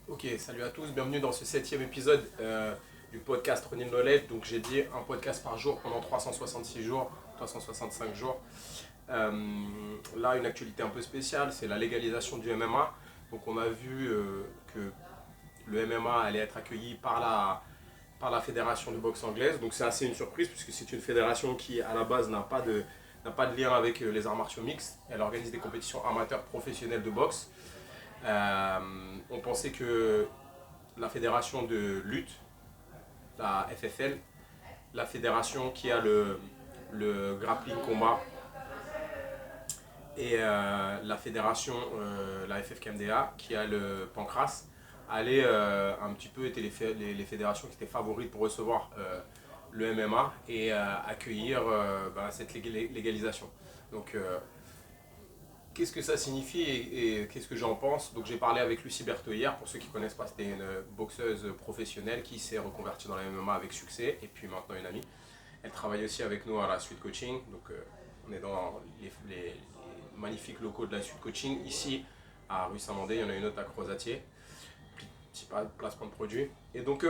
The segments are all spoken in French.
Ok, salut à tous, bienvenue dans ce septième épisode du podcast Running Knowledge. Donc j'ai dit un podcast par jour pendant 366 jours, 365 jours. Euh, Là, une actualité un peu spéciale, c'est la légalisation du MMA. Donc on a vu que le MMA allait être accueilli par la fédération de boxe anglaise. Donc c'est assez une surprise puisque c'est une fédération qui à la base n'a pas de lien avec les arts martiaux mixtes. Elle organise des compétitions amateurs professionnelles de boxe. Euh, on pensait que la fédération de lutte, la FFL, la fédération qui a le grappling combat et la fédération, la FFKMDA, qui a le pancras, allaient un petit peu étaient les fédérations qui étaient favorites pour recevoir le MMA et accueillir cette légalisation. Donc qu'est-ce que ça signifie et qu'est-ce que j'en pense? Donc j'ai parlé avec Lucie Berthaud hier, pour ceux qui ne connaissent pas, c'était une boxeuse professionnelle qui s'est reconvertie dans la MMA avec succès et puis maintenant une amie. Elle travaille aussi avec nous à la Suite Coaching, donc on est dans les magnifiques locaux de la Suite Coaching. Ici à rue Saint-Mandé, il y en a une autre à Crozatier, petit placement de produit. Et donc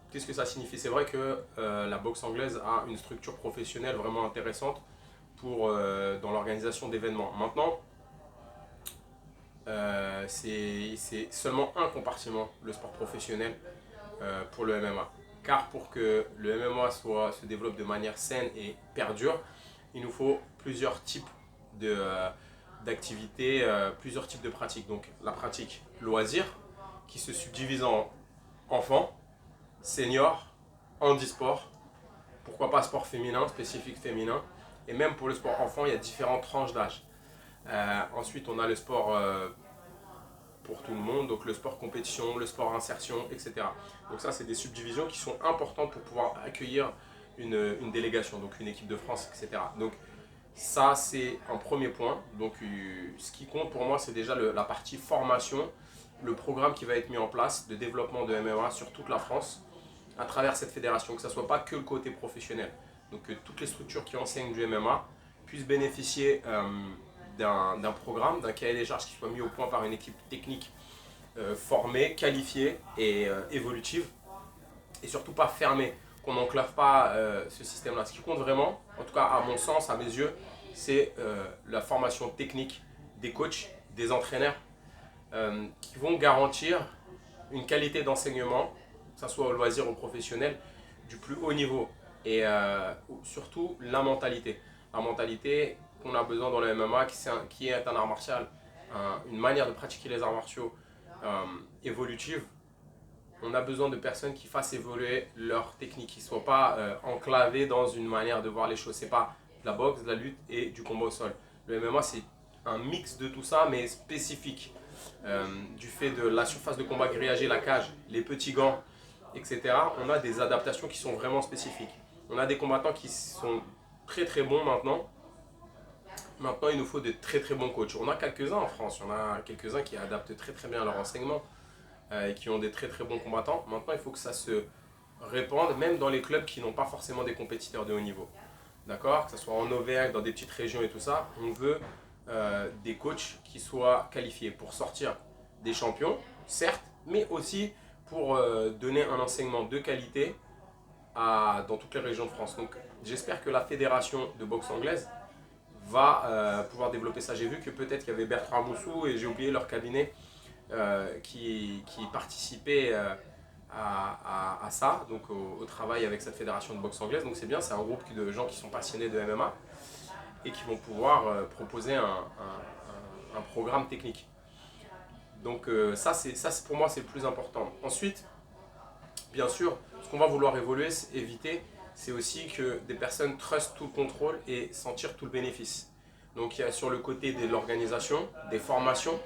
qu'est-ce que ça signifie? C'est vrai que la boxe anglaise a une structure professionnelle vraiment intéressante dans l'organisation d'événements. Maintenant, c'est seulement un compartiment, le sport professionnel, pour le MMA. Car pour que le MMA se développe de manière saine et perdure, il nous faut plusieurs types d'activités, plusieurs types de pratiques. Donc la pratique loisir, qui se subdivise en enfants, seniors, handisport, pourquoi pas sport féminin, spécifique féminin, et même pour le sport enfant, il y a différentes tranches d'âge. Ensuite, on a le sport pour tout le monde, donc le sport compétition, le sport insertion, etc. Donc ça, c'est des subdivisions qui sont importantes pour pouvoir accueillir une délégation, donc une équipe de France, etc. Donc ça, c'est un premier point. Donc ce qui compte pour moi, c'est déjà la partie formation, le programme qui va être mis en place de développement de MMA sur toute la France à travers cette fédération, que ça ne soit pas que le côté professionnel. Donc que toutes les structures qui enseignent du MMA puissent bénéficier d'un programme, d'un cahier des charges qui soit mis au point par une équipe technique formée, qualifiée et évolutive, et surtout pas fermée, qu'on n'enclave pas ce système-là. Ce qui compte vraiment, en tout cas à mon sens, à mes yeux, c'est la formation technique des coachs, des entraîneurs, qui vont garantir une qualité d'enseignement, que ce soit au loisir ou au professionnel, du plus haut niveau. Et surtout la mentalité. La mentalité qu'on a besoin dans le MMA, qui est un art martial, une manière de pratiquer les arts martiaux évolutive. On a besoin de personnes qui fassent évoluer leur technique, qui ne soient pas enclavées dans une manière de voir les choses. Ce n'est pas de la boxe, de la lutte et du combat au sol. Le MMA, c'est un mix de tout ça, mais spécifique. Du fait de la surface de combat grillagée, la cage, les petits gants, etc. On a des adaptations qui sont vraiment spécifiques. On a des combattants qui sont très très bons maintenant. Maintenant, il nous faut de très très bons coachs. On a quelques-uns en France, il y en a quelques-uns qui adaptent très très bien leur enseignement et qui ont des très très bons combattants. Maintenant, il faut que ça se répande, même dans les clubs qui n'ont pas forcément des compétiteurs de haut niveau. D'accord? Que ce soit en Auvergne, dans des petites régions et tout ça, on veut des coachs qui soient qualifiés pour sortir des champions, certes, mais aussi pour donner un enseignement de qualité dans toutes les régions de France. Donc j'espère que la fédération de boxe anglaise va pouvoir développer ça. J'ai vu que peut-être qu'il y avait Bertrand Moussou et j'ai oublié leur cabinet qui participait à ça, donc au travail avec cette fédération de boxe anglaise. Donc c'est bien, c'est un groupe de gens qui sont passionnés de MMA et qui vont pouvoir proposer un programme technique. Donc ça, pour moi, c'est le plus important. Ensuite, bien sûr, ce qu'on va vouloir éviter, c'est aussi que des personnes trustent tout le contrôle et sentir tout le bénéfice. Donc il y a sur le côté de l'organisation, des formations,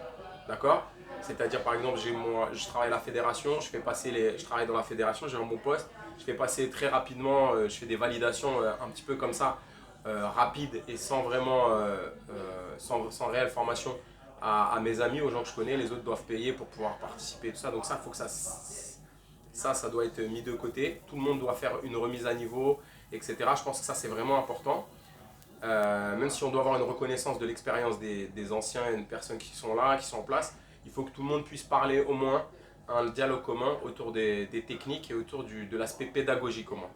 d'accord? C'est-à-dire par exemple, je travaille à la fédération, je travaille dans la fédération, j'ai un bon poste, je fais passer très rapidement, je fais des validations un petit peu comme ça, rapides et sans vraiment, sans réelle formation à mes amis, aux gens que je connais. Les autres doivent payer pour pouvoir participer, tout ça. Donc ça, il faut que ça doit être mis de côté. Tout le monde doit faire une remise à niveau, etc. Je pense que ça, c'est vraiment important. Même si on doit avoir une reconnaissance de l'expérience des anciens et des personnes qui sont là, qui sont en place, il faut que tout le monde puisse parler au moins un dialogue commun autour des techniques et autour de l'aspect pédagogique commun.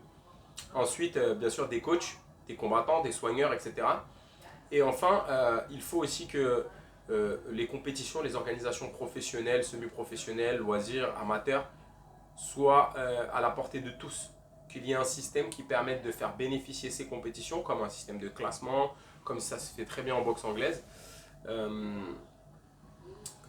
Ensuite, bien sûr, des coachs, des combattants, des soigneurs, etc. Et enfin, il faut aussi que les compétitions, les organisations professionnelles, semi-professionnelles, loisirs, amateurs, soient à la portée de tous. Qu'il y ait un système qui permette de faire bénéficier ces compétitions, comme un système de classement, comme ça se fait très bien en boxe anglaise, euh,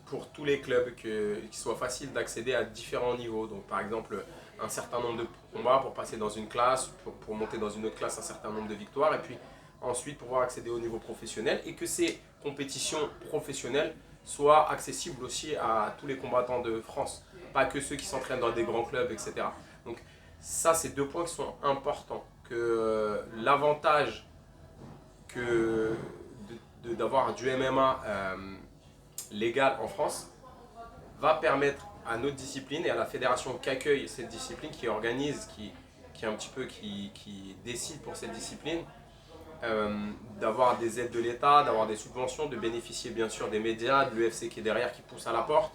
pour tous les clubs, qu'il soit facile d'accéder à différents niveaux. Donc par exemple, un certain nombre de combats pour passer dans une classe, pour monter dans une autre classe, un certain nombre de victoires, et puis ensuite pouvoir accéder au niveau professionnel, et que ces compétitions professionnelles soient accessibles aussi à tous les combattants de France, pas que ceux qui s'entraînent dans des grands clubs, etc. Donc ça, c'est deux points qui sont importants. Que l'avantage que d'avoir du MMA légal en France va permettre à notre discipline et à la fédération qui accueille cette discipline, qui organise, qui un petit peu qui décide pour cette discipline, d'avoir des aides de l'État, d'avoir des subventions, de bénéficier bien sûr des médias, de l'UFC qui est derrière, qui pousse à la porte.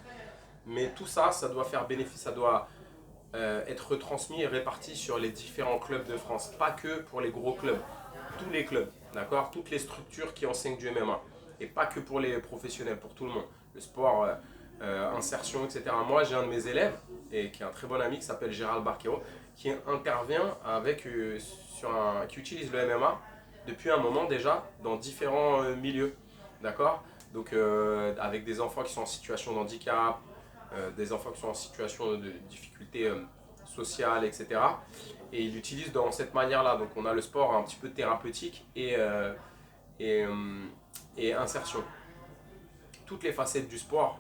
Mais tout ça, ça doit faire bénéfice, ça doit être retransmis et réparti sur les différents clubs de France. Pas que pour les gros clubs, tous les clubs, d'accord, toutes les structures qui enseignent du MMA. Et pas que pour les professionnels, pour tout le monde. Le sport, insertion, etc. Moi, j'ai un de mes élèves, et qui est un très bon ami, qui s'appelle Gérald Barquero, qui intervient avec, qui utilise le MMA depuis un moment déjà dans différents milieux. D'accord. Donc, avec des enfants qui sont en situation de handicap, des enfants qui sont en situation de difficulté sociale, etc. Et il l'utilise dans cette manière-là. Donc, on a le sport un petit peu thérapeutique et, et insertion. Toutes les facettes du sport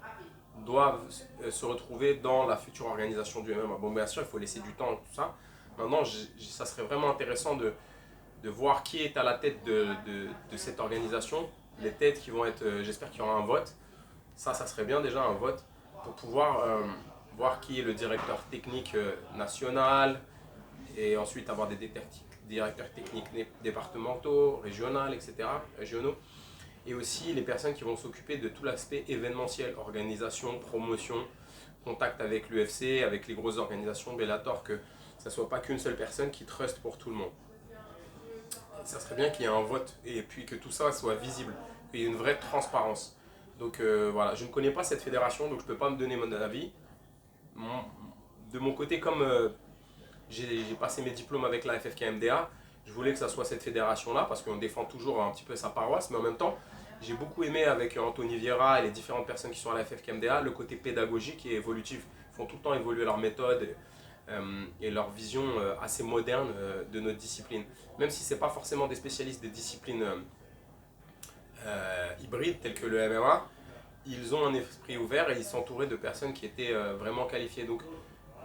doivent se retrouver dans la future organisation du MMA. Bon, bien sûr, il faut laisser du temps et tout ça. Maintenant, ça serait vraiment intéressant de voir qui est à la tête de cette organisation. Les têtes qui vont être, j'espère qu'il y aura un vote. Ça serait bien déjà un vote pour pouvoir voir qui est le directeur technique national et ensuite avoir des directeurs techniques départementaux, régionaux, etc. Régionaux. Et aussi les personnes qui vont s'occuper de tout l'aspect événementiel, organisation, promotion, contact avec l'UFC, avec les grosses organisations, Bellator, que ça ne soit pas qu'une seule personne qui truste pour tout le monde. Ça serait bien qu'il y ait un vote et puis que tout ça soit visible, qu'il y ait une vraie transparence. Donc voilà, je ne connais pas cette fédération, donc je ne peux pas me donner mon avis. De mon côté, comme j'ai passé mes diplômes avec la FFK-MDA, je voulais que ça soit cette fédération-là, parce qu'on défend toujours un petit peu sa paroisse, mais en même temps, j'ai beaucoup aimé avec Anthony Vieira et les différentes personnes qui sont à la FFK-MDA, le côté pédagogique et évolutif. Ils font tout le temps évoluer leur méthode et leur vision assez moderne de notre discipline. Même si ce n'est pas forcément des spécialistes des disciplines hybrides telles que le MMA, ils ont un esprit ouvert et ils s'entouraient de personnes qui étaient vraiment qualifiées. Donc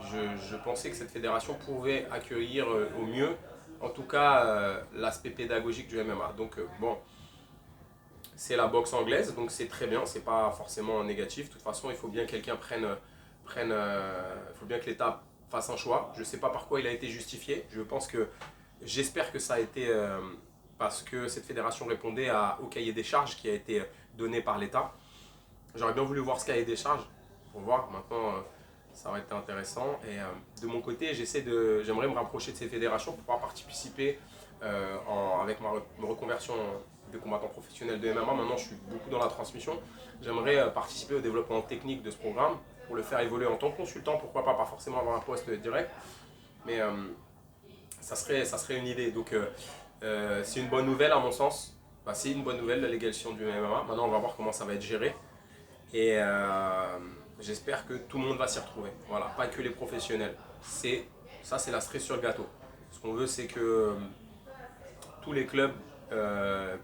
je pensais que cette fédération pouvait accueillir au mieux, en tout cas, l'aspect pédagogique du MMA. Donc bon, c'est la boxe anglaise, donc c'est très bien, c'est pas forcément négatif. De toute façon, il faut bien que quelqu'un il faut bien que l'État fasse un choix. Je ne sais pas par quoi il a été justifié. J'espère que ça a été parce que cette fédération répondait au cahier des charges qui a été donné par l'État. J'aurais bien voulu voir ce cahier des charges pour voir. Maintenant, ça aurait été intéressant. Et de mon côté, j'aimerais me rapprocher de ces fédérations pour pouvoir participer avec ma reconversion de combattant professionnel de MMA. Maintenant, je suis beaucoup dans la transmission. J'aimerais participer au développement technique de ce programme pour le faire évoluer en tant que consultant. Pourquoi pas forcément avoir un poste direct, mais ça serait une idée. Donc, c'est une bonne nouvelle à mon sens. Bah, c'est une bonne nouvelle, la légalisation du MMA. Maintenant, on va voir comment ça va être géré. Et j'espère que tout le monde va s'y retrouver. Voilà, pas que les professionnels. Ça, c'est la cerise sur le gâteau. Ce qu'on veut, c'est que tous les clubs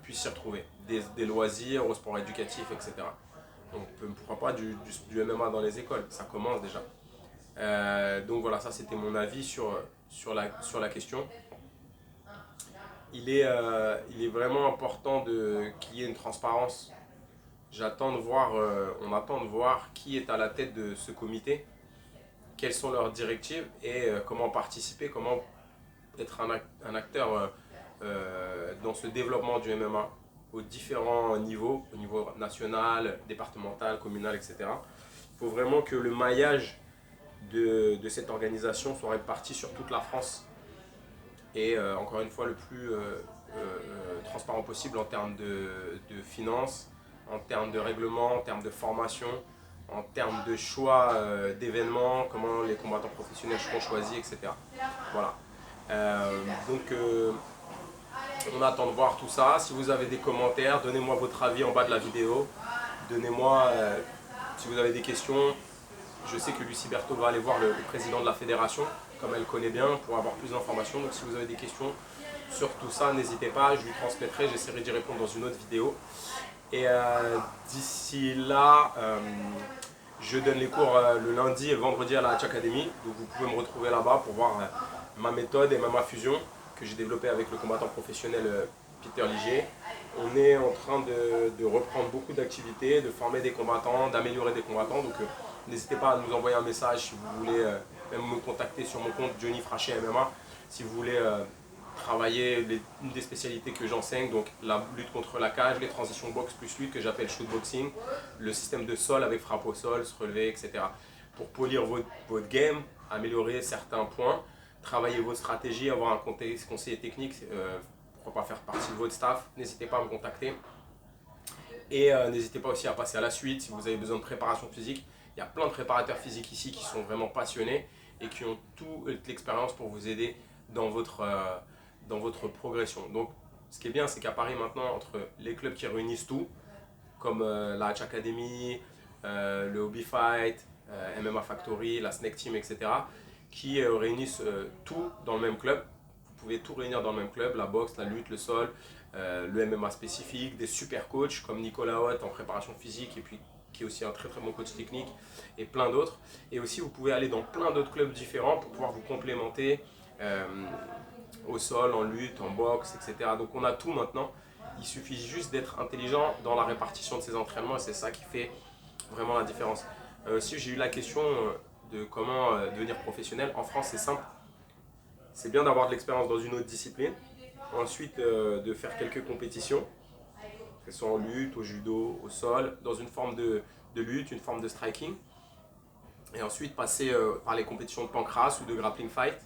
puissent s'y retrouver. Des loisirs au sport éducatif, etc. Donc, pourquoi pas du MMA dans les écoles. Ça commence déjà. Donc voilà, ça c'était mon avis sur la question. Il est vraiment important qu'il y ait une transparence. On attend de voir qui est à la tête de ce comité, quelles sont leurs directives et comment participer, comment être un acteur dans ce développement du MMA aux différents niveaux, au niveau national, départemental, communal, etc. faut vraiment que le maillage de cette organisation soit réparti sur toute la France et encore une fois le plus transparent possible en termes de finances, en termes de règlement, en termes de formation, en termes de choix d'événements, comment les combattants professionnels seront choisis, etc. Voilà. On attend de voir tout ça. Si vous avez des commentaires, donnez-moi votre avis en bas de la vidéo. Donnez-moi, si vous avez des questions. Je sais que Lucie Berthaud va aller voir le président de la fédération, comme elle connaît bien, pour avoir plus d'informations. Donc si vous avez des questions sur tout ça, n'hésitez pas, je lui transmettrai, j'essaierai d'y répondre dans une autre vidéo. Et d'ici là, je donne les cours le lundi et le vendredi à la Hatch Academy. Donc vous pouvez me retrouver là-bas pour voir ma méthode et même ma fusion que j'ai développée avec le combattant professionnel Peter Ligier. On est en train de reprendre beaucoup d'activités, de former des combattants, d'améliorer des combattants. Donc n'hésitez pas à nous envoyer un message si vous voulez même me contacter sur mon compte Johnny Frachet MMA. Si vous voulez travailler une des spécialités que j'enseigne, donc la lutte contre la cage, les transitions boxe plus lutte que j'appelle shootboxing, le système de sol avec frappe au sol, se relever, etc. Pour polir votre game, améliorer certains points, travailler votre stratégie, avoir un conseiller technique, pourquoi pas faire partie de votre staff, n'hésitez pas à me contacter. Et n'hésitez pas aussi à passer à la suite si vous avez besoin de préparation physique. Il y a plein de préparateurs physiques ici qui sont vraiment passionnés et qui ont toute l'expérience pour vous aider dans votre progression. Donc ce qui est bien, c'est qu'à Paris maintenant, entre les clubs qui réunissent tout, comme la Hatch Academy, le Hobby Fight, MMA Factory, la Snake Team, etc., qui réunissent tout dans le même club. Vous pouvez tout réunir dans le même club, la boxe, la lutte, le sol, le MMA spécifique, des super coachs comme Nicolas Haute en préparation physique et puis qui est aussi un très très bon coach technique et plein d'autres. Et aussi vous pouvez aller dans plein d'autres clubs différents pour pouvoir vous complémenter au sol, en lutte, en boxe, etc. Donc on a tout maintenant. Il suffit juste d'être intelligent dans la répartition de ses entraînements et c'est ça qui fait vraiment la différence. Si j'ai eu la question de comment devenir professionnel, en France c'est simple. C'est bien d'avoir de l'expérience dans une autre discipline. Ensuite de faire quelques compétitions, qu'elles soient en lutte, au judo, au sol, dans une forme de lutte, une forme de striking. Et ensuite passer par les compétitions de pancrace ou de grappling fight.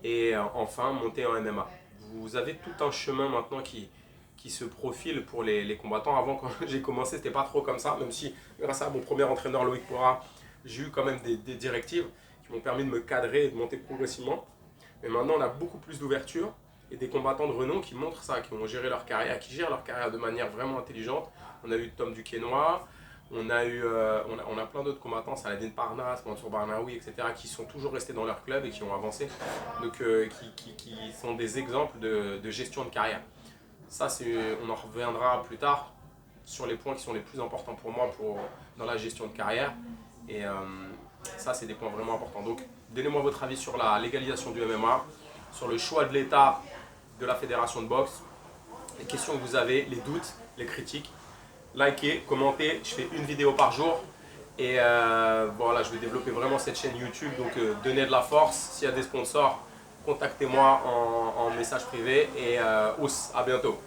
Et enfin monter en MMA. Vous avez tout un chemin maintenant qui se profile pour les combattants. Avant, quand j'ai commencé, c'était pas trop comme ça, même si grâce à mon premier entraîneur Loïc Pora, j'ai eu quand même des directives qui m'ont permis de me cadrer et de monter progressivement. Mais maintenant, on a beaucoup plus d'ouverture et des combattants de renom qui montrent ça, qui ont géré leur carrière, qui gèrent leur carrière de manière vraiment intelligente. On a eu Tom Duquesnoy, on a plein d'autres combattants, Saladin Parnasse, Mansour Barnaoui, etc., qui sont toujours restés dans leur club et qui ont avancé, donc qui sont des exemples de gestion de carrière. Ça, on en reviendra plus tard sur les points qui sont les plus importants pour moi dans la gestion de carrière. Et ça, c'est des points vraiment importants. Donc, donnez-moi votre avis sur la légalisation du MMA, sur le choix de l'État de la fédération de boxe, les questions que vous avez, les doutes, les critiques. Likez, commentez, je fais une vidéo par jour. Et voilà, je vais développer vraiment cette chaîne YouTube, donc donnez de la force. S'il y a des sponsors, contactez-moi en message privé et à bientôt.